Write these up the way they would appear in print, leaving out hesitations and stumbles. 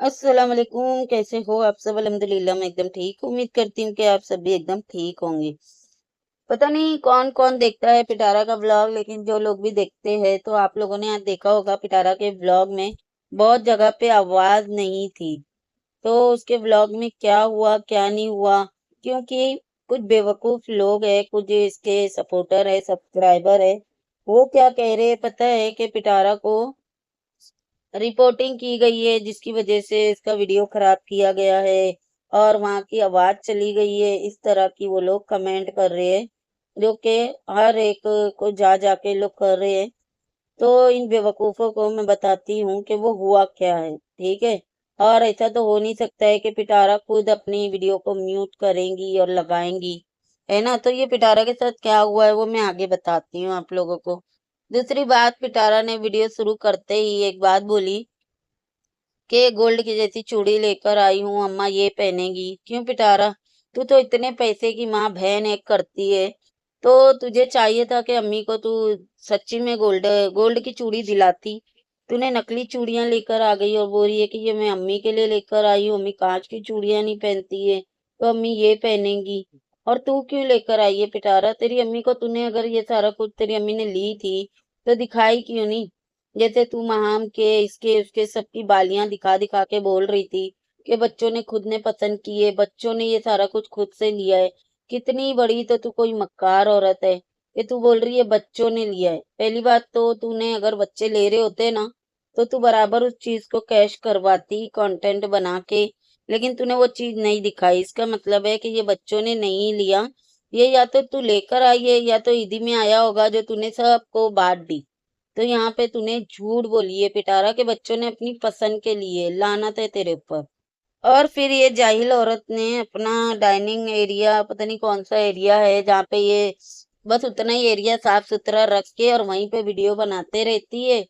अस्सलाम वालेकुम। कैसे हो आप सब? अल्हम्दुलिल्लाह मैं एकदम ठीक हूँ। उम्मीद करती हूँ कि आप सब भी एकदम ठीक होंगे। पता नहीं कौन कौन देखता है पिटारा का व्लॉग, लेकिन जो लोग भी देखते हैं तो आप लोगों ने आज देखा होगा पिटारा के व्लॉग में बहुत जगह पे आवाज नहीं थी। तो उसके व्लॉग में क्या हुआ क्या नहीं हुआ, क्योंकि कुछ बेवकूफ लोग हैं, कुछ इसके सपोर्टर है, सब्सक्राइबर है, वो क्या कह रहे हैं पता है कि पिटारा को रिपोर्टिंग की गई है जिसकी वजह से इसका वीडियो खराब किया गया है और वहां की आवाज चली गई है। इस तरह की वो लोग कमेंट कर रहे हैं, जो कि हर एक को जा जाके लोग कर रहे हैं। तो इन बेवकूफों को मैं बताती हूँ कि वो हुआ क्या है, ठीक है। और ऐसा तो हो नहीं सकता है कि पिटारा खुद अपनी वीडियो को म्यूट करेंगी और लगाएंगी, है ना। तो ये पिटारा के साथ क्या हुआ है वो मैं आगे बताती हूँ आप लोगों को। दूसरी बात, पिटारा ने वीडियो शुरू करते ही एक बात बोली कि गोल्ड की जैसी चूड़ी लेकर आई हूँ अम्मा, ये पहनेगी। क्यों पिटारा, तू तो इतने पैसे की माँ बहन एक करती है, तो तुझे चाहिए था कि अम्मी को तू सच्ची में गोल्ड गोल्ड की चूड़ी दिलाती। तूने नकली चूड़ियां लेकर आ गई और बोल रही है कि ये मैं अम्मी के लिए लेकर आई हूँ, अम्मी कांच की चूड़ियां नहीं पहनती है, तो अम्मी ये पहनेंगी। और तू क्यों लेकर आई है पिटारा? तेरी अम्मी को तूने, अगर ये सारा कुछ तेरी अम्मी ने ली थी तो दिखाई क्यों नहीं? जैसे तू महाम के इसके उसके सबकी बालियां दिखा दिखा के बोल रही थी कि बच्चों ने खुद ने पसंद किए, बच्चों ने ये सारा कुछ खुद से लिया है। कितनी बड़ी तो तू कोई मक्कार औरत है कि तू बोल रही है बच्चों ने लिया है। पहली बात तो तूने अगर बच्चे ले रहे होते ना तो तू बराबर उस चीज को कैश करवाती कंटेंट बना के, लेकिन तूने वो चीज नहीं दिखाई। इसका मतलब है कि ये बच्चों ने नहीं लिया, ये या तो तू लेकर आई है या तो ईदी में आया होगा जो तूने सबको बांट दी। तो यहाँ पे तूने झूठ बोली है पिटारा के बच्चों ने अपनी पसंद के लिए, लानत है तेरे ऊपर। और फिर ये जाहिल औरत ने अपना डाइनिंग एरिया, पता नहीं कौन सा एरिया है जहाँ पे ये बस उतना ही एरिया साफ सुथरा रख के और वहीं पे वीडियो बनाते रहती है।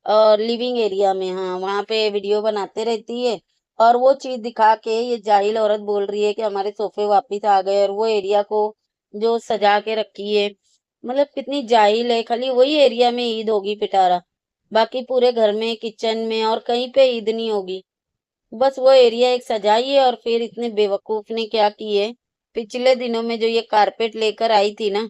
और लिविंग एरिया में, हाँ, वहां पे वीडियो बनाते रहती है। और वो चीज दिखा के ये जाहिल औरत बोल रही है कि हमारे सोफे वापिस आ गए, और वो एरिया को जो सजा के रखी है, मतलब कितनी जाहिल है। खाली वही एरिया में ईद होगी पिटारा, बाकी पूरे घर में, किचन में और कहीं पे ईद नहीं होगी। बस वो एरिया एक सजाई है। और फिर इतने बेवकूफ ने क्या की है, पिछले दिनों में जो ये कारपेट लेकर आई थी ना,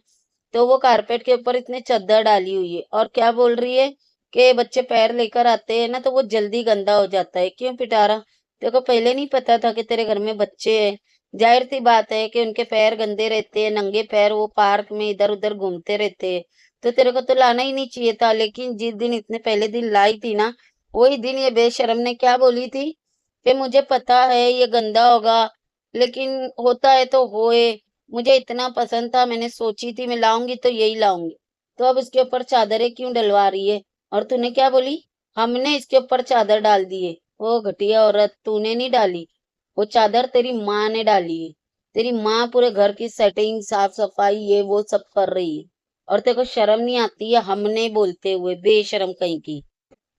तो वो कारपेट के ऊपर इतने चद्दर डाली हुई है और क्या बोल रही है कि बच्चे पैर लेकर आते हैं ना तो वो जल्दी गंदा हो जाता है। क्यों पिटारा, तेरे को पहले नहीं पता था कि तेरे घर में बच्चे हैं? जाहिर सी बात है कि उनके पैर गंदे रहते हैं, नंगे पैर वो पार्क में इधर उधर घूमते रहते हैं। तो तेरे को तो लाना ही नहीं चाहिए था। लेकिन जिस दिन, इतने पहले दिन लाई थी ना, वही दिन ये बेशर्म ने क्या बोली थी कि मुझे पता है ये गंदा होगा, लेकिन होता है तो होए, मुझे इतना पसंद था, मैंने सोची थी मैं लाऊंगी तो यही लाऊंगी। तो अब इसके ऊपर चादरें क्यों डलवा रही है? और तूने क्या बोली, हमने इसके ऊपर चादर डाल दी है? ओ घटिया औरत, तूने नहीं डाली, वो चादर तेरी माँ ने डाली है। तेरी माँ पूरे घर की सेटिंग, साफ सफाई, ये वो सब कर रही है, और तेरे को शर्म नहीं आती है हमने बोलते हुए? बेशर्म कहीं की।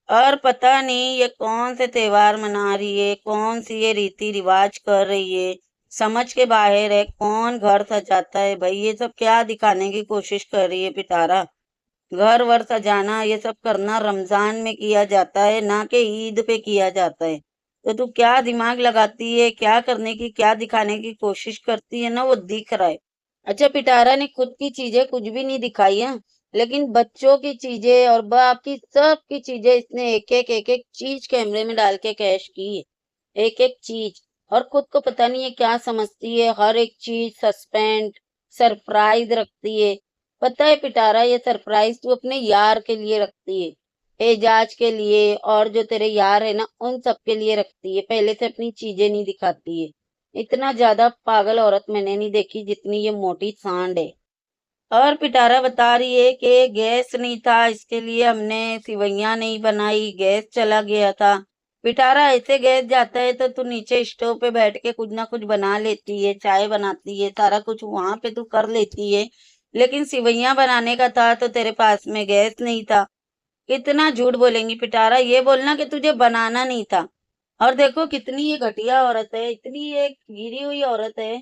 और पता नहीं ये कौन से त्योहार मना रही है, कौन सी ये रीति रिवाज कर रही है, समझ के बाहर है। कौन घर सजाता है भाई? ये सब क्या दिखाने की कोशिश कर रही है पिटारा? घर वर सजाना ये सब करना रमजान में किया जाता है, ना कि ईद पे किया जाता है। तो तू क्या दिमाग लगाती है, क्या करने की, क्या दिखाने की कोशिश करती है ना, वो दिख रहा है। अच्छा, पिटारा ने खुद की चीजें कुछ भी नहीं दिखाई है, लेकिन बच्चों की चीजें और बाकी सब की चीजें इसने एक एक चीज कैमरे में डाल के कैश की है, एक एक चीज। और खुद को पता नहीं है क्या समझती है, हर एक चीज सस्पेंड, सरप्राइज रखती है। पता है पिटारा, ये सरप्राइज तू अपने यार के लिए रखती है, एजाज के लिए, और जो तेरे यार है ना उन सब के लिए रखती है, पहले से अपनी चीजें नहीं दिखाती है। इतना ज्यादा पागल औरत मैंने नहीं देखी जितनी ये मोटी सांड है। और पिटारा बता रही है कि गैस नहीं था इसके लिए हमने सिवैयां नहीं बनाई, गैस चला गया था। पिटारा, ऐसे गैस जाता है तो तू नीचे स्टोव पे बैठ के कुछ ना कुछ बना लेती है, चाय बनाती है, सारा कुछ वहां पे तू कर लेती है। लेकिन सिवैयां बनाने का था तो तेरे पास में गैस नहीं था। कितना झूठ बोलेंगी पिटारा, ये बोलना कि तुझे बनाना नहीं था। और देखो कितनी ये घटिया औरत है, इतनी ये गिरी हुई औरत है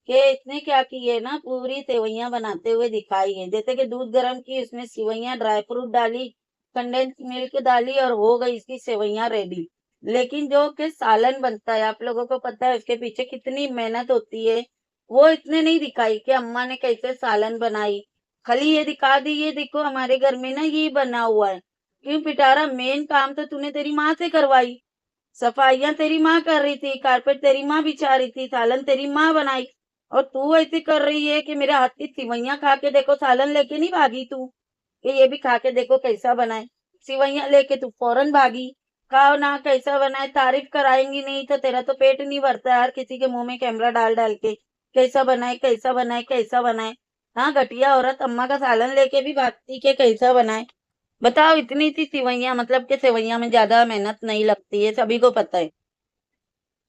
कि इसने क्या की है ना, पूरी सेवइयां बनाते हुए दिखाई है। जैसे कि दूध गर्म की, उसमें सेवइयां ड्राई फ्रूट डाली, कंडेंस मिल्क डाली और हो गई इसकी सेवइयां रेडी। लेकिन जो कि सालन बनता है, आप लोगों को पता है उसके पीछे कितनी मेहनत होती है, वो इतने नहीं दिखाई कि अम्मा ने कैसे सालन बनाई। खाली ये दिखा दी, ये देखो हमारे घर में ना ये बना हुआ है। क्यों पिटारा, मेन काम तो तूने तेरी माँ से करवाई। सफाइयाँ तेरी माँ कर रही थी, कारपेट तेरी माँ बिछा रही थी, सालन तेरी माँ बनाई। और तू ऐसे कर रही है कि मेरे हाथ की सिवैयाँ खा के देखो, सालन लेके नहीं भागी तू कि ये भी खा के देखो कैसा बनाए। सिवैयाँ लेके तू फौरन भागी। खाओ ना कैसा बनाए, तारीफ कराएंगी नहीं तो तेरा तो पेट नहीं भरता है, हर किसी के मुंह में कैमरा डाल डाल के कैसा बनाए कैसा बनाए कैसा बनाए। हाँ, घटिया औरत अम्मा का सालन लेके भी भागती के कैसा बनाए। बताओ, इतनी सी सिवैयाँ, मतलब कि सिवैयाँ में ज्यादा मेहनत नहीं लगती है, सभी को पता है।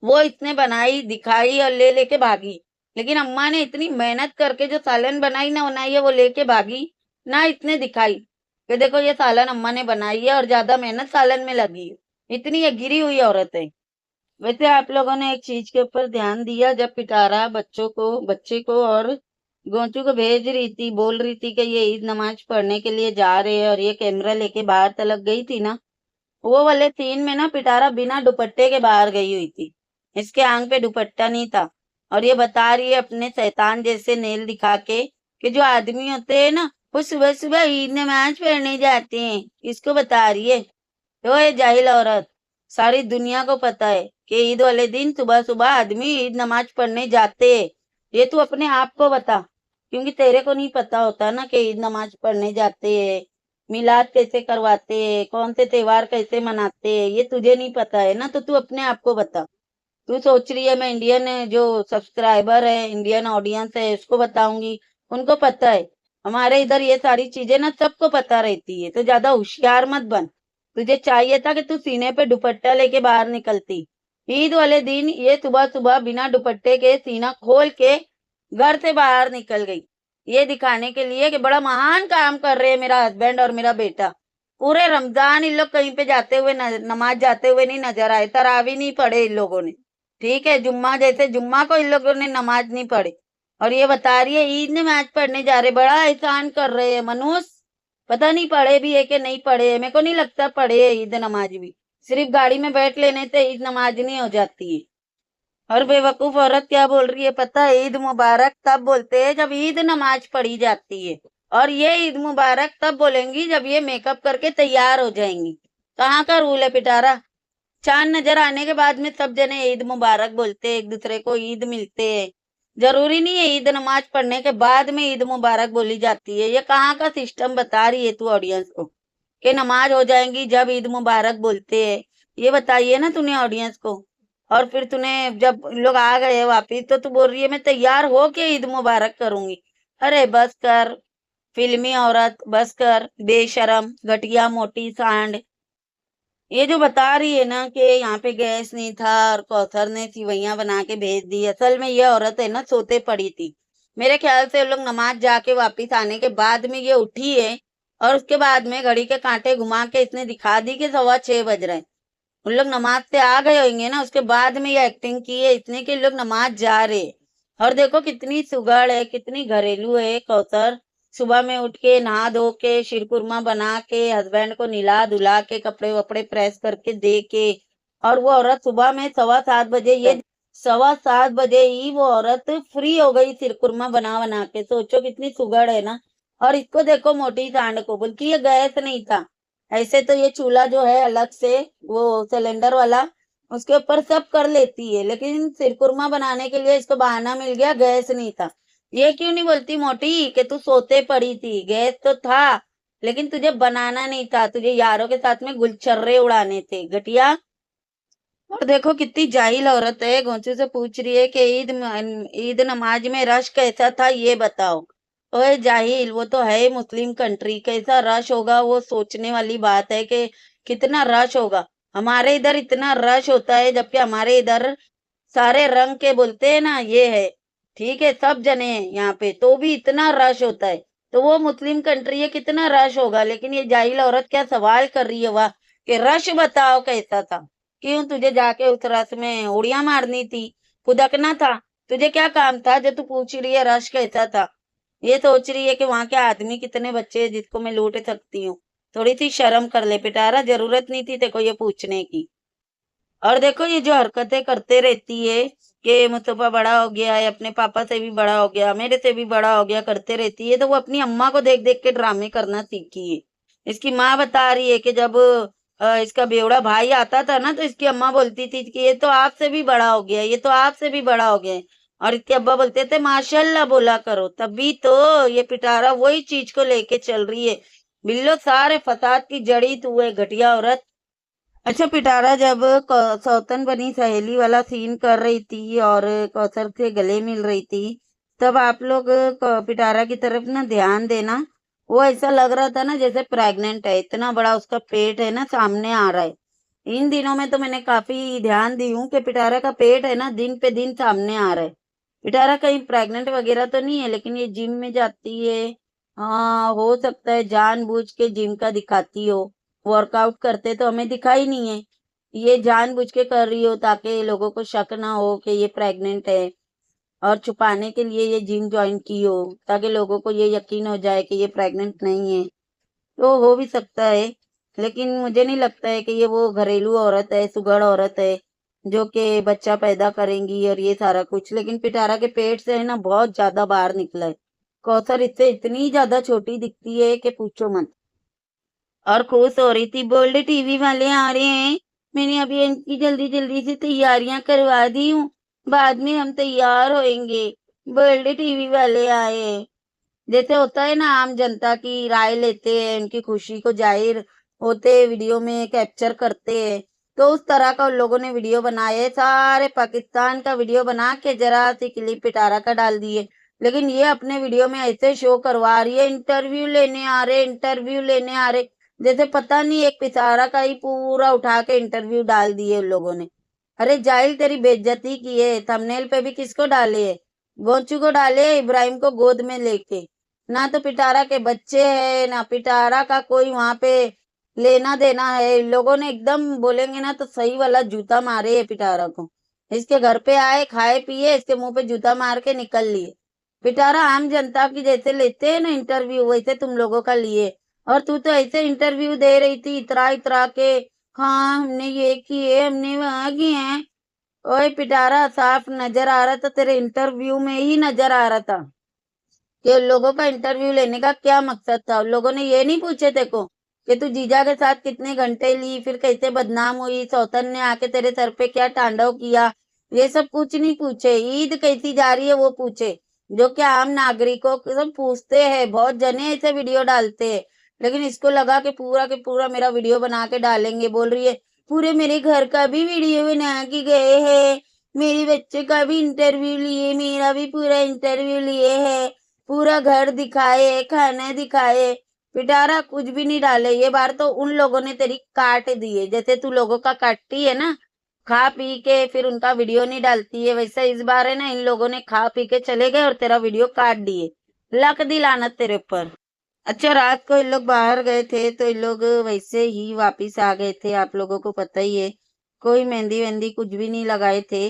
वो इसने बनाई दिखाई और ले लेके भागी। लेकिन अम्मा ने इतनी मेहनत करके जो सालन बनाई ना बनाई है वो लेके भागी, ना इसने दिखाई कि देखो ये सालन अम्मा ने बनाई है और ज्यादा मेहनत सालन में लगी है। इतनी ये गिरी हुई औरत है। वैसे आप लोगों ने एक चीज के ऊपर ध्यान दिया, जब पिटारा बच्चे को और गोचू को भेज रही थी, बोल रही थी कि ये ईद नमाज पढ़ने के लिए जा रहे हैं और ये कैमरा लेके बाहर तलक गई थी ना, वो वाले सीन में ना पिटारा बिना दुपट्टे के बाहर गई हुई थी। इसके आंग पे दुपट्टा नहीं था। और ये बता रही है अपने शैतान जैसे नेल दिखा के कि जो आदमी होते हैं ना वो सुबह सुबह ईद नमाज पढ़ने जाते हैं। इसको बता रही है। तो ये जाहिल औरत, सारी दुनिया को पता है कि ईद वाले दिन सुबह सुबह आदमी ईद नमाज पढ़ने जाते हैं। ये तू अपने आप को बता, क्योंकि तेरे को नहीं पता होता ना कि ईद नमाज पढ़ने जाते हैं, मिलाद कैसे करवाते हैं, कौन से त्योहार कैसे मनाते हैं, ये तुझे नहीं पता है ना, तो तू अपने आप को बता। तू सोच रही है मैं इंडियन जो सब्सक्राइबर है, इंडियन ऑडियंस है, उसको बताऊंगी। उनको पता है। हमारे इधर ये सारी चीजें ना सबको पता रहती है, तो ज्यादा होशियार मत बन। तुझे चाहिए था कि तू सीने पे दुपट्टा लेके बाहर निकलती। ईद वाले दिन ये सुबह सुबह बिना दुपट्टे के सीना खोल के घर से बाहर निकल गई, ये दिखाने के लिए कि बड़ा महान काम कर रहे हैं मेरा हस्बैंड और मेरा बेटा। पूरे रमजान इन लोग कहीं पे जाते हुए नमाज जाते हुए नहीं नजर आए, तरावी नहीं पढ़े इन लोगों ने। ठीक है, जुम्मा जैसे जुम्मा को इन लोगों ने नमाज नहीं पढ़ी। और ये बता रही है ईद नमाज पढ़ने जा रहे, बड़ा एहसान कर रहे हैं मनुष्य। पता नहीं पढ़े भी है कि नहीं पढ़े है, मेरे को नहीं लगता पढ़े है ईद नमाज भी। सिर्फ गाड़ी में बैठ लेने से ईद नमाज नहीं हो जाती है। और बेवकूफ औरत क्या बोल रही है पता है, ईद मुबारक तब बोलते हैं जब ईद नमाज पढ़ी जाती है। और ये ईद मुबारक तब बोलेंगी जब ये मेकअप करके तैयार हो जाएंगी। कहाँ का रूल है पिटारा? चांद नजर आने के बाद में सब जने ईद मुबारक बोलते हैं, एक दूसरे को ईद मिलते हैं। जरूरी नहीं है ईद नमाज पढ़ने के बाद में ईद मुबारक बोली जाती है। ये कहाँ का सिस्टम बता रही है तू ऑडियंस को कि नमाज हो जाएंगी जब ईद मुबारक बोलते हैं? ये बताइए ना तूने ऑडियंस को। और फिर तूने जब लोग आ गए वापिस तो तू बोल रही है मैं तैयार हो के ईद मुबारक करूंगी। अरे बस कर, फिल्मी औरत, बस कर, बेशरम, घटिया, मोटी सांड। ये जो बता रही है ना कि यहाँ पे गैस नहीं था और कौसर ने सिवैयां बना के भेज दी, असल में ये औरत है ना सोते पड़ी थी। मेरे ख्याल से लोग नमाज जाके वापिस आने के बाद में ये उठी है। और उसके बाद में घड़ी के कांटे घुमा के इसने दिखा दी कि 6:15 बज रहे हैं। उन लोग नमाज से आ गए होंगे ना, उसके बाद में ये एक्टिंग की है इसने कि लोग नमाज जा रहे हैं। और देखो कितनी सुगड़ है, कितनी घरेलू है कौसर। सुबह में उठ के नहा धो के शीरकुरमा बना के हस्बैंड को निला धुला के कपड़े वपड़े प्रेस करके दे के, और वो औरत सुबह में 7:15 बजे, ये 7:15 ही वो औरत फ्री हो गई शीरकुरमा बना बना के। सोचो कितनी सुगड़ है ना। और इसको देखो मोटी सांड को, बोलती ये गैस नहीं था। ऐसे तो ये चूल्हा जो है अलग से, वो सिलेंडर वाला, उसके ऊपर सब कर लेती है, लेकिन सिरकुरमा बनाने के लिए इसको बहाना मिल गया गैस नहीं था। ये क्यों नहीं बोलती मोटी कि तू सोते पड़ी थी, गैस तो था लेकिन तुझे बनाना नहीं था, तुझे यारों के साथ में गुलछर्रे उड़ाने थे, घटिया। और देखो कितनी जाहिल औरत है, गोंचू से पूछ रही है कि ईद नमाज में रश कैसा था ये बताओ। ओए जाहिल, वो तो है मुस्लिम कंट्री, कैसा रश होगा वो सोचने वाली बात है कि कितना रश होगा। हमारे इधर इतना रश होता है, जबकि हमारे इधर सारे रंग के बोलते हैं ना, ये है। ठीक है, सब जने हैं यहाँ पे, तो भी इतना रश होता है। तो वो मुस्लिम कंट्री है, कितना रश होगा। लेकिन ये जाहिल औरत क्या सवाल कर रही है वाह, कि रश बताओ कैसा था। क्यों तुझे जाके उस रस में उड़ियां मारनी थी, फुदकना था? तुझे क्या काम था जो तू पूछ रही है रश कैसा था? ये सोच रही है कि वहां के आदमी कितने बच्चे हैं जिसको मैं लूट सकती हूँ। थोड़ी सी शर्म कर ले पिटारा, जरूरत नहीं थी तेको ये पूछने की। और देखो ये जो हरकतें करते रहती है कि मुस्तफा बड़ा हो गया है, अपने पापा से भी बड़ा हो गया, मेरे से भी बड़ा हो गया, करते रहती है, तो वो अपनी अम्मा को देख देख के ड्रामे करना सीखी है। इसकी माँ बता रही है कि जब इसका बेवड़ा भाई आता था ना, तो इसकी अम्मा बोलती थी कि ये तो आपसे भी बड़ा हो गया, ये तो आपसे भी बड़ा हो गया है। और इसके अब्बा बोलते थे माशाल्लाह बोला करो, तभी तो ये पिटारा वही चीज को लेके चल रही है। बिल्लो सारे फसाद की जड़ी तू है घटिया औरत। अच्छा पिटारा जब सौतन बनी सहेली वाला सीन कर रही थी और कौसर से गले मिल रही थी, तब आप लोग पिटारा की तरफ ना ध्यान देना। वो ऐसा लग रहा था ना जैसे प्रेग्नेंट है, इतना बड़ा उसका पेट है ना, सामने आ रहा है। इन दिनों में तो मैंने काफी ध्यान दी हूँ कि पिटारा का पेट है ना दिन पे दिन सामने आ रहा है। पिटारा कहीं प्रेग्नेंट वगैरह तो नहीं है, लेकिन ये जिम में जाती है। हाँ हो सकता है जानबूझ के जिम का दिखाती हो। वर्कआउट करते तो हमें दिखाई नहीं है, ये जानबूझ के कर रही हो ताकि लोगों को शक ना हो कि ये प्रेग्नेंट है, और छुपाने के लिए ये जिम ज्वाइन की हो ताकि लोगों को ये यकीन हो जाए कि ये प्रेग्नेंट नहीं है। तो हो भी सकता है, लेकिन मुझे नहीं लगता है कि ये वो घरेलू औरत है, सुघड़ औरत है जो कि बच्चा पैदा करेंगी और ये सारा कुछ। लेकिन पिटारा के पेट से है ना बहुत ज्यादा बाहर निकला है। कौसर इससे इतनी ज्यादा छोटी दिखती है कि पूछो मत। और खुश हो रही थी, बोल्ड टीवी वाले आ रहे हैं, मैंने अभी इनकी जल्दी जल्दी से तैयारियां करवा दी हूँ, बाद में हम तैयार होएंगे, बोल्ड टीवी वाले आए हैं। जैसे होता है ना आम जनता की राय लेते हैं, उनकी खुशी को जाहिर होते वीडियो में कैप्चर करते हैं, तो उस तरह का उन लोगों ने वीडियो बनाए, सारे पाकिस्तान का वीडियो बना के जरा सी क्लिप पिटारा का डाल दिए। लेकिन ये अपने वीडियो में ऐसे शो करवा रही है, इंटरव्यू लेने आ रहे, इंटरव्यू लेने आ रहे, जैसे पता नहीं एक पिटारा का ही पूरा उठा के इंटरव्यू डाल दिए उन लोगों ने। अरे जाहिल तेरी बेइज्जती की है, थंबनेल पे भी किसको डाले है? गोचू को डाले है, इब्राहिम को गोद में लेके। ना तो पिटारा के बच्चे हैं, ना पिटारा का कोई वहां पे लेना देना है। इन लोगों ने एकदम बोलेंगे ना तो सही वाला जूता मारे है पिटारा को। इसके घर पे आए, खाए पिए, इसके मुंह पे जूता मार के निकल लिए। पिटारा आम जनता की जैसे लेते हैं ना इंटरव्यू, वैसे तुम लोगों का लिए। और तू तो ऐसे इंटरव्यू दे रही थी इतरा इतरा के, हाँ हमने ये किए, हमने वहां किए हैं। ओए पिटारा, साफ नजर आ रहा था, तेरे इंटरव्यू में ही नजर आ रहा था कि उन लोगों का इंटरव्यू लेने का क्या मकसद था। उन लोगों ने ये नहीं पूछे तेरे को कि तू जीजा के साथ कितने घंटे ली, फिर कैसे बदनाम हुई, सौतन ने आके तेरे सर पे क्या तांडव किया, ये सब कुछ नहीं पूछे। ईद कैसी जा रही है वो पूछे, जो कि आम नागरिकों को सब पूछते हैं। बहुत जने ऐसे वीडियो डालते हैं, लेकिन इसको लगा के पूरा मेरा वीडियो बना के डालेंगे। बोल रही है पूरे मेरे घर का भी वीडियो बना के गए हैं, मेरे बच्चे का भी इंटरव्यू लिए, मेरा भी पूरा इंटरव्यू लिए है, पूरा घर दिखाए, खाना दिखाए। पिटारा कुछ भी नहीं डाले, ये बार तो उन लोगों ने तेरी काट दी है, जैसे तू लोगों का काटती है ना, खा पी के फिर उनका वीडियो नहीं डालती है, वैसे इस बार है ना इन लोगों ने खा पी के चले गए और तेरा वीडियो काट दिए। लक दी लानत तेरे ऊपर। अच्छा रात को इन लोग बाहर गए थे तो इन लोग वैसे ही वापिस आ गए थे, आप लोगों को पता ही है। कोई मेहंदी वेहंदी कुछ भी नहीं लगाए थे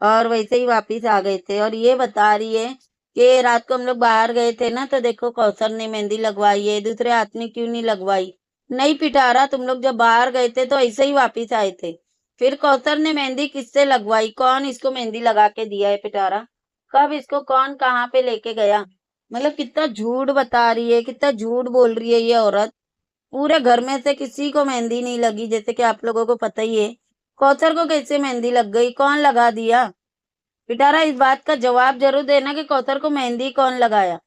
और वैसे ही वापिस आ गए थे। और ये बता रही है कि रात को हम लोग बाहर गए थे ना, तो देखो कौसर ने मेहंदी लगवाई है, दूसरे हाथ में क्यों नहीं लगवाई? नहीं पिटारा, तुम लोग जब बाहर गए थे तो ऐसे ही वापिस आए थे। फिर कौसर ने मेहंदी किससे लगवाई? कौन इसको मेहंदी लगा के दिया है पिटारा? कब इसको कौन कहाँ पे लेके गया? मतलब कितना झूठ बता रही है, कितना झूठ बोल रही है ये औरत। पूरे घर में से किसी को मेहंदी नहीं लगी, जैसे कि आप लोगों को पता ही है। कौसर को कैसे मेहंदी लग गई? कौन लगा दिया? पिटारा इस बात का जवाब जरूर देना कि कौसर को मेहंदी कौन लगाया।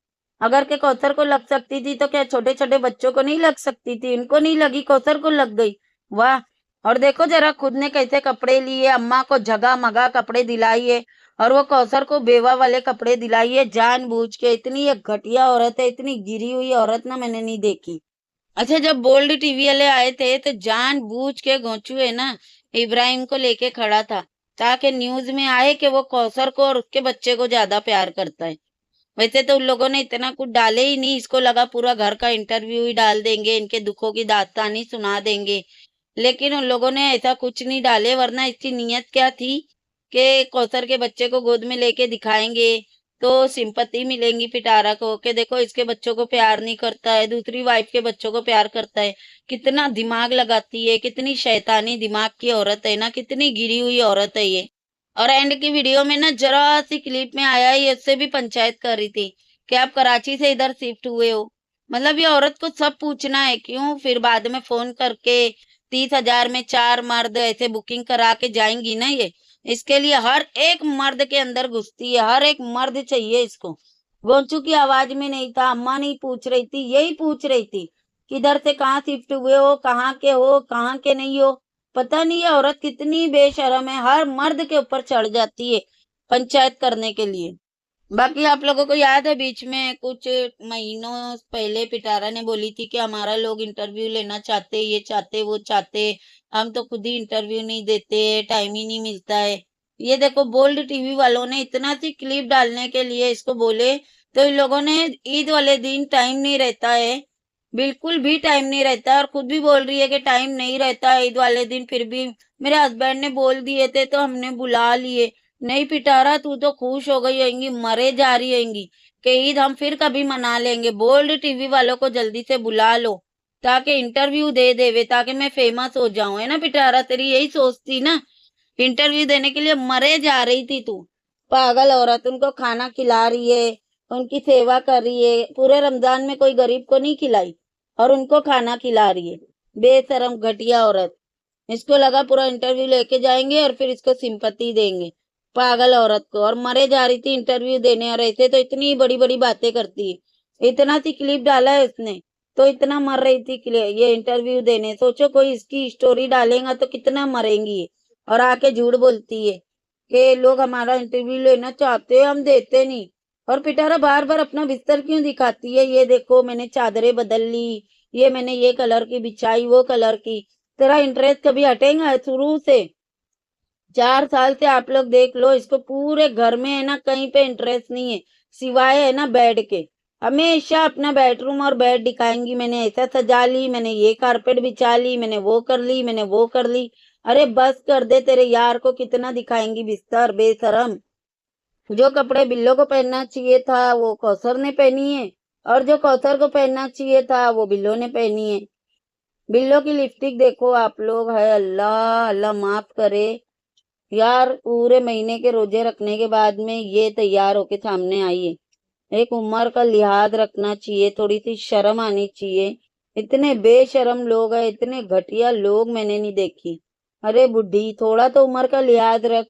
अगर के कौसर को लग सकती थी तो क्या छोटे छोटे बच्चों को नहीं लग सकती थी? इनको नहीं लगी, कौसर को लग गई। वाह। और देखो जरा खुद ने कैसे कपड़े लिए, अम्मा को जगा मगा कपड़े दिलाइए और वो कौसर को बेवा वाले कपड़े दिलाइए जानबूझ के। इतनी एक घटिया औरत है, इतनी गिरी हुई औरत ना मैंने नहीं देखी। अच्छा जब बोल्ड टीवी वाले आए थे तो जानबूझ के गोचू है ना इब्राहिम को लेके खड़ा था, ताकि न्यूज में आए कि वो कौसर को और उसके बच्चे को ज्यादा प्यार करता है। वैसे तो उन लोगों ने इतना कुछ डाले ही नहीं, इसको लगा पूरा घर का इंटरव्यू ही डाल देंगे, इनके दुखों की दास्तानी सुना देंगे। लेकिन उन लोगों ने ऐसा कुछ नहीं डाले, वरना इसकी नीयत क्या थी कि कौसर के बच्चे को गोद में लेके दिखाएंगे तो सिंपैथी मिलेंगी पिटारा को कि देखो इसके बच्चों को प्यार नहीं करता है, दूसरी वाइफ के बच्चों को प्यार करता है। कितना दिमाग लगाती है, कितनी शैतानी दिमाग की औरत है ना, कितनी गिरी हुई औरत है ये। और एंड की वीडियो में ना जरा सी क्लिप में आया है, ये उससे भी पंचायत कर रही थी कि आप कराची से इधर शिफ्ट हुए हो। मतलब ये औरत को सब पूछना है क्यों, फिर बाद में फोन करके 30,000 में 4 मर्द ऐसे बुकिंग करा के जाएंगी ना ये। इसके लिए हर एक मर्द के अंदर घुसती है, हर एक मर्द चाहिए इसको। गोंचू की आवाज में नहीं था, अम्मा नहीं पूछ रही थी, यही पूछ रही थी किधर से कहाँ शिफ्ट हुए हो, कहाँ के हो, कहाँ के नहीं हो। पता नहीं ये औरत कितनी बेशर्म है, हर मर्द के ऊपर चढ़ जाती है पंचायत करने के लिए। बाकी आप लोगों को याद है बीच में कुछ महीनों पहले पिटारा ने बोली थी कि हमारा लोग इंटरव्यू लेना चाहते, ये चाहते, वो चाहते, हम तो खुद ही इंटरव्यू नहीं देते, टाइम ही नहीं मिलता है। ये देखो बोल्ड टीवी वालों ने इतना सी क्लिप डालने के लिए इसको बोले, तो इन लोगों ने ईद वाले दिन टाइम नहीं रहता है, बिल्कुल भी टाइम नहीं रहता, और खुद भी बोल रही है कि टाइम नहीं रहता है ईद वाले दिन, फिर भी मेरे हस्बैंड ने बोल दिए थे तो हमने बुला लिए। नहीं पिटारा, तू तो खुश हो गई होंगी, मरे जा रही होंगी कि ईद हम फिर कभी मना लेंगे। बोल्ड टीवी वालों को जल्दी से बुला लो ताकि इंटरव्यू दे देवे, ताकि मैं फेमस हो जाऊं, है ना पिटारा, तेरी यही सोचती ना। इंटरव्यू देने के लिए मरे जा रही थी तू, पागल औरत। उनको खाना खिला रही है, उनकी सेवा कर रही है, पूरे रमजान में कोई गरीब को नहीं खिलाई और उनको खाना खिला रही है। बेशरम घटिया औरत। इसको लगा पूरा इंटरव्यू लेके जाएंगे और फिर इसको सिंपैथी देंगे, पागल औरत को। और मरे जा रही थी इंटरव्यू देने, और ऐसे तो इतनी बड़ी बड़ी बातें करती है। इतना सी क्लिप डाला है उसने तो इतना मर रही थी ये इंटरव्यू देने। सोचो कोई इसकी स्टोरी डालेगा तो कितना मरेंगी ये। और आके झूठ बोलती है कि लोग हमारा इंटरव्यू लेना चाहते हैं, हम देते नहीं। और पिटारा बार बार अपना बिस्तर क्यों दिखाती है, ये देखो मैंने चादरें बदल ली, ये मैंने ये कलर की बिछाई, वो कलर की। तेरा इंटरेस्ट कभी हटेगा शुरू से? 4 साल से आप लोग देख लो, इसको पूरे घर में है ना कहीं पे इंटरेस्ट नहीं है सिवाय है ना बेड के। हमेशा अपना बेडरूम और बेड दिखाएंगी, मैंने ऐसा सजा ली, मैंने ये कारपेट बिछा ली, मैंने वो कर ली, मैंने वो कर ली। अरे बस कर दे, तेरे यार को कितना दिखाएंगी बिस्तर, बेशरम। जो कपड़े बिल्लो को पहनना चाहिए था वो कौसर ने पहनी है, और जो कौसर को पहनना चाहिए था वो बिल्लो ने पहनी है। बिल्लो की लिपस्टिक देखो आप लोग, है अल्लाह, अल्लाह माफ करे यार। पूरे महीने के रोजे रखने के बाद में ये तैयार होके सामने आई है। एक उम्र का लिहाज रखना चाहिए, थोड़ी सी शर्म आनी चाहिए। इतने बेशर्म लोग हैं, इतने घटिया लोग मैंने नहीं देखी। अरे बुढ़ी, थोड़ा तो उम्र का लिहाज रख,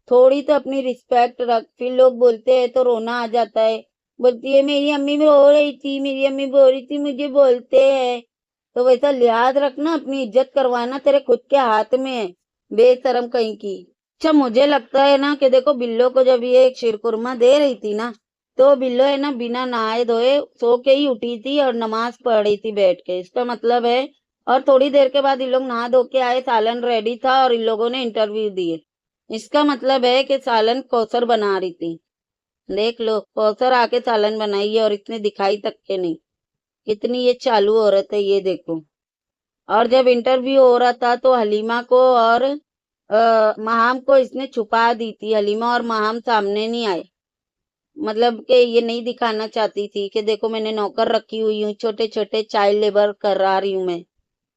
थोड़ी तो अपनी रिस्पेक्ट रख। फिर लोग बोलते हैं तो रोना आ जाता है। बोलती है मेरी अम्मी भी रो रही थी, मेरी अम्मी बोल रही थी, मुझे बोलते हैं। तो वैसा लिहाज रखना, अपनी इज्जत करवाना तेरे खुद के हाथ में है, बेशरम कहीं की। अच्छा मुझे लगता है ना कि देखो बिल्लो को जब ये शीरकुरमा दे रही थी ना, तो बिल्लो है ना बिना नहाए धोए सो के ही उठी थी और नमाज पढ़ रही थी बैठ के, इसका मतलब है। और थोड़ी देर के बाद इन लोग नहा धो के आए, सालन रेडी था और इन लोगों ने इंटरव्यू दिए। इसका मतलब है कि सालन कौसर बना रही थी। देख लो, कौसर आके सालन बनाई है और इतने दिखाई तक के नहीं। कितनी ये चालू औरत है ये देखो। और जब इंटरव्यू हो रहा था तो हलीमा को और महाम को इसने छुपा दी थी। हलीमा और महाम सामने नहीं आए, मतलब कि ये नहीं दिखाना चाहती थी कि देखो मैंने नौकर रखी हुई हूँ, छोटे छोटे चाइल्ड लेबर कर रही हूँ मैं।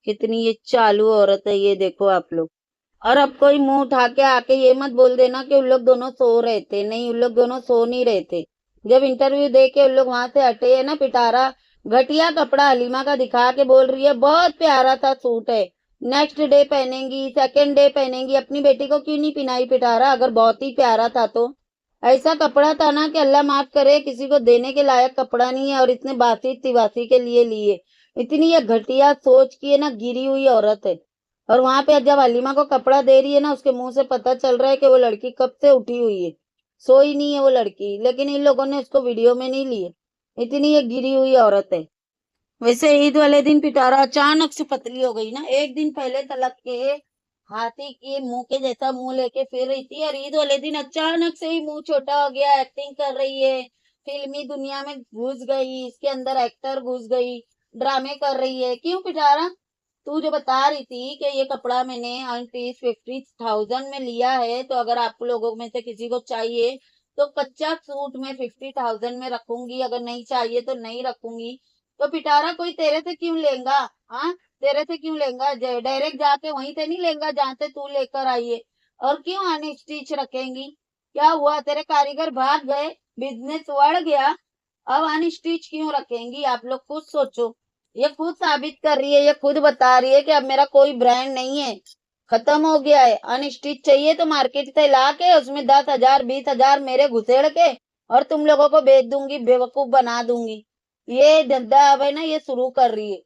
कितनी ये चालू औरत है ये देखो आप लोग। और अब कोई मुंह उठा के आके ये मत बोल देना कि उन लोग दोनों सो रहे थे, नहीं, उन लोग दोनों सो नहीं रहे थे। जब इंटरव्यू दे के उन लोग वहां से हटे है ना, पिटारा घटिया कपड़ा हलीमा का दिखा के बोल रही है बहुत प्यारा सा सूट है, नेक्स्ट डे पहनेंगी, सेकेंड डे पहनेंगी। अपनी बेटी को क्यों नहीं पिनाई पिटारा, अगर बहुत ही प्यारा था तो? ऐसा कपड़ा था ना कि अल्लाह माफ करे, किसी को देने के लायक कपड़ा नहीं है, और इतने बासी तिवासी के लिए लिए। इतनी ये घटिया सोच की है ना, गिरी हुई औरत है। और वहां पे जब हलीमा को कपड़ा दे रही है ना, उसके मुंह से पता चल रहा है कि वो लड़की कब से उठी हुई है, सोई नहीं है वो लड़की, लेकिन इन लोगों ने उसको वीडियो में नहीं लिए। इतनी ये गिरी हुई औरत है। वैसे ईद वाले दिन पिटारा अचानक से पतली हो गई ना, एक दिन पहले तलक के हाथी के मुंह के जैसा मुंह लेके फिर रही थी, और ईद वाले दिन अचानक से ही मुंह छोटा हो गया, एक्टिंग कर रही है, फिल्मी दुनिया में घुस गई, इसके अंदर एक्टर घुस गई, ड्रामे कर रही है। क्यों पिटारा? तू जो बता रही थी कि ये कपड़ा मैंने 50,000 में लिया है, तो अगर आप लोगों में से किसी को चाहिए तो कच्चा सूट में 50,000 में रखूंगी, अगर नहीं चाहिए तो नहीं रखूंगी। तो पिटारा कोई तेरे से क्यों लेगा? हाँ, तेरे से क्यों लेगा? डायरेक्ट जाके वहीं से नहीं लेगा जहां से तू लेकर आई है। और क्यों अनस्टिच रखेंगी? क्या हुआ, तेरे कारीगर भाग गए, बिजनेस बढ़ गया, अब अनस्टिच क्यों रखेंगी? आप लोग खुद सोचो। ये खुद साबित कर रही है, ये खुद बता रही है कि अब मेरा कोई ब्रांड नहीं है, खत्म हो गया है। अनस्टिच चाहिए तो मार्केट से ला के उसमें 10,000 20,000 मेरे घुसेड़ के और तुम लोगों को बेच दूंगी, बेवकूफ बना दूंगी। ये धंधा अब है ना, ये शुरू कर रही है।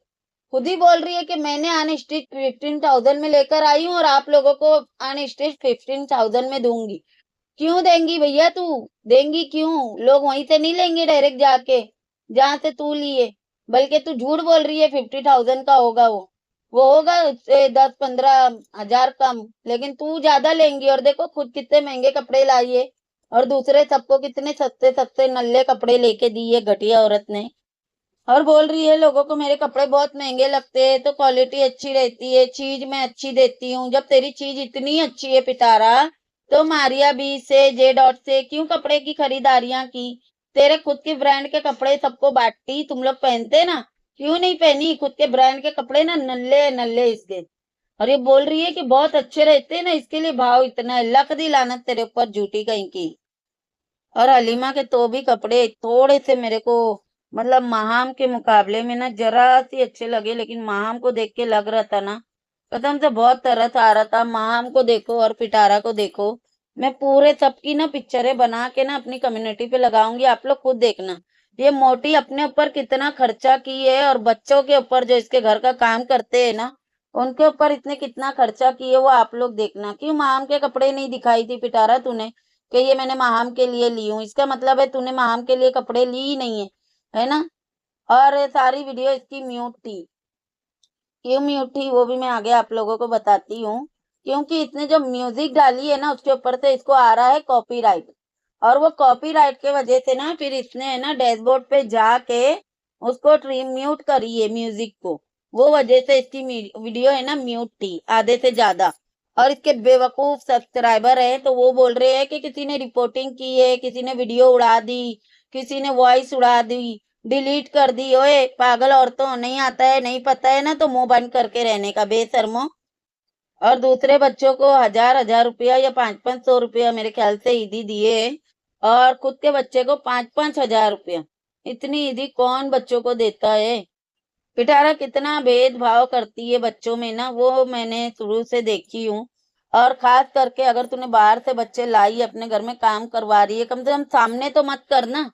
खुद ही बोल रही है कि मैंने अनस्टिच 15,000 में लेकर आई हूँ और आप लोगों को अनस्टिच 15,000 में दूंगी। क्यों देंगी भैया तू? देंगी क्यों? लोग वहीं से नहीं लेंगे डायरेक्ट जाके जहां से तू लिए? बल्कि तू झूठ बोल रही है 50,000 का होगा वो होगा उससे 10-15 हजार कम, लेकिन तू ज्यादा लेंगी। और देखो खुद कितने महंगे कपड़े लाई है और दूसरे सबको कितने सस्ते सस्ते नल्ले कपड़े लेके दिए घटिया औरत ने। और बोल रही है लोगों को मेरे कपड़े बहुत महंगे लगते हैं तो क्वालिटी अच्छी रहती है, चीज मैं अच्छी देती हूँ। जब तेरी चीज इतनी अच्छी है पिटारा, तो मारिया बी से जे डॉट से क्यों कपड़े की खरीदारियां की? तेरे खुद के ब्रांड के कपड़े सबको बांटती, तुम लोग पहनते ना, क्यों नहीं पहनी? खुद के ब्रांड के कपड़े ना नल्ले नल्ले इसके। और ये बोल रही है कि बहुत अच्छे रहते हैं ना, इसके लिए भाव इतना है। लक दी लानत तेरे ऊपर झूठी कहीं की। और हलीमा के तो भी कपड़े थोड़े से मेरे को मतलब महाम के मुकाबले में ना जरा सी अच्छे लगे, लेकिन महाम को देख के लग रहा था ना, कसम से बहुत तरस आ रहा था। महाम को देखो और पिटारा को देखो, मैं पूरे सबकी ना पिक्चरें बना के ना अपनी कम्युनिटी पे लगाऊंगी, आप लोग खुद देखना। ये मोटी अपने ऊपर कितना खर्चा की है और बच्चों के ऊपर जो इसके घर का काम करते हैं ना, उनके ऊपर इतने कितना खर्चा किए वो आप लोग देखना। क्यों महाम के कपड़े नहीं दिखाई थी पिटारा तूने कि ये मैंने महाम के लिए ली हूँ? इसका मतलब है तूने महाम के लिए कपड़े ली ही नहीं है, है ना? और ये सारी वीडियो इसकी म्यूट थी। क्यों म्यूट थी वो भी मैं आगे आप लोगों को बताती हूँ। क्योंकि इसने जो म्यूजिक डाली है ना उसके ऊपर से इसको आ रहा है कॉपीराइट, और वो कॉपीराइट के वजह से ना फिर इसने है ना डैशबोर्ड पे जाके उसको ट्रिम म्यूट करी है म्यूजिक को। वो वजह से इसकी वीडियो है ना म्यूट थी आधे से ज्यादा। और इसके बेवकूफ सब्सक्राइबर है तो वो बोल रहे हैं कि किसी ने रिपोर्टिंग की है, किसी ने वीडियो उड़ा दी, किसी ने वॉइस उड़ा दी, डिलीट कर दी। ओए पागल औरतों, नहीं आता है नहीं पता है ना तो मुंह बंद करके रहने का, बेशर्मो। और दूसरे बच्चों को 1,000-1,000 रुपया या 500-500 रुपया मेरे ख्याल से ईदी दिए, और खुद के बच्चे को 5-5 हजार रुपया। इतनी ईदी कौन बच्चों को देता है? पिटारा कितना भेदभाव करती है बच्चों में ना, वो मैंने शुरू से देखी हूँ। और खास करके अगर तूने बाहर से बच्चे लाई अपने घर में काम करवा रही है, कम से कम सामने तो मत करना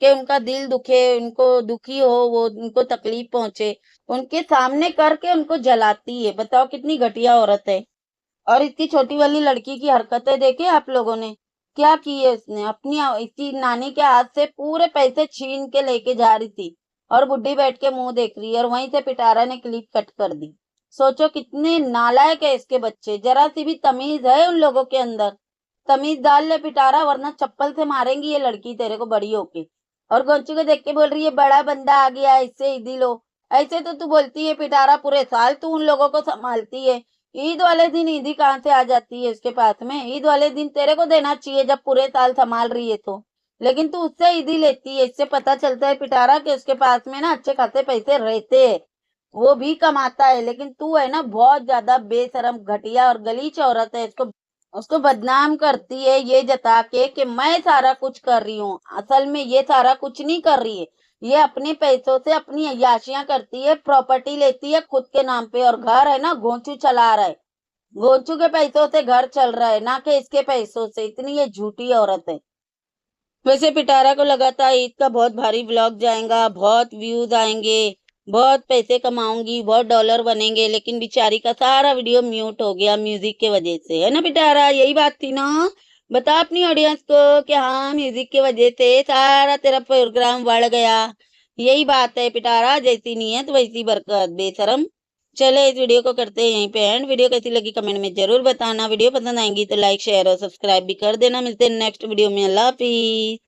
कि उनका दिल दुखे, उनको दुखी हो, वो उनको तकलीफ पहुंचे। उनके सामने करके उनको जलाती है। बताओ कितनी घटिया औरत है। और इसकी छोटी वाली लड़की की हरकतें देखे आप लोगों ने? क्या की है उसने? अपनी इसकी नानी के हाथ से पूरे पैसे छीन के लेके जा रही थी और बुढ़ी बैठ के मुंह देख रही है, और वहीं से पिटारा ने क्लिप कट कर दी। सोचो कितने नालायक है इसके बच्चे, जरा सी भी तमीज है उन लोगों के अंदर? तमीज डाल ले पिटारा, वरना चप्पल से मारेंगी ये लड़की तेरे को बड़ी होके। और गोंचू को देख के बोल रही है बड़ा बंदा आ गया, इससे ईदी लो। ऐसे तो तू बोलती है पिटारा, पूरे साल तू उन लोगों को संभालती है, ईद वाले दिन ईदी कहाँ से आ जाती है उसके पास में? ईद वाले दिन तेरे को देना चाहिए जब पूरे साल संभाल रही है तो, लेकिन तू उससे ईदी लेती है। इससे पता चलता है पिटारा कि उसके पास में ना अच्छे खासे पैसे रहते हैं, वो भी कमाता है। लेकिन तू है ना बहुत ज्यादा बेशरम घटिया और गलीच औरत है। इसको उसको बदनाम करती है ये जता के कि मैं सारा कुछ कर रही हूँ, असल में ये सारा कुछ नहीं कर रही है। ये अपने पैसों से अपनी अय्याशियां करती है, प्रॉपर्टी लेती है खुद के नाम पे, और घर है ना गोंचू चला रहा है। गोंचू के पैसों से घर चल रहा है, ना कि इसके पैसों से। इतनी ये झूठी औरत है। वैसे पिटारा को लगा था ईद का बहुत भारी व्लॉग जाएगा, बहुत व्यूज आएंगे, बहुत पैसे कमाऊंगी, बहुत डॉलर बनेंगे, लेकिन बेचारी का सारा वीडियो म्यूट हो गया म्यूजिक के वजह से, है ना पिटारा? यही बात थी ना? बता अपनी ऑडियंस को कि हाँ म्यूजिक की वजह से सारा तेरा प्रोग्राम बढ़ गया। यही बात है पिटारा, जैसी नीयत वैसी बरकत, बेशरम। चले इस वीडियो को करते हैं यहीं पे एंड। वीडियो कैसी लगी कमेंट में जरूर बताना। वीडियो पसंद आएंगी तो लाइक शेयर और सब्सक्राइब भी कर देना। मिलते हैं नेक्स्ट वीडियो में। अल्लाह हाफिज।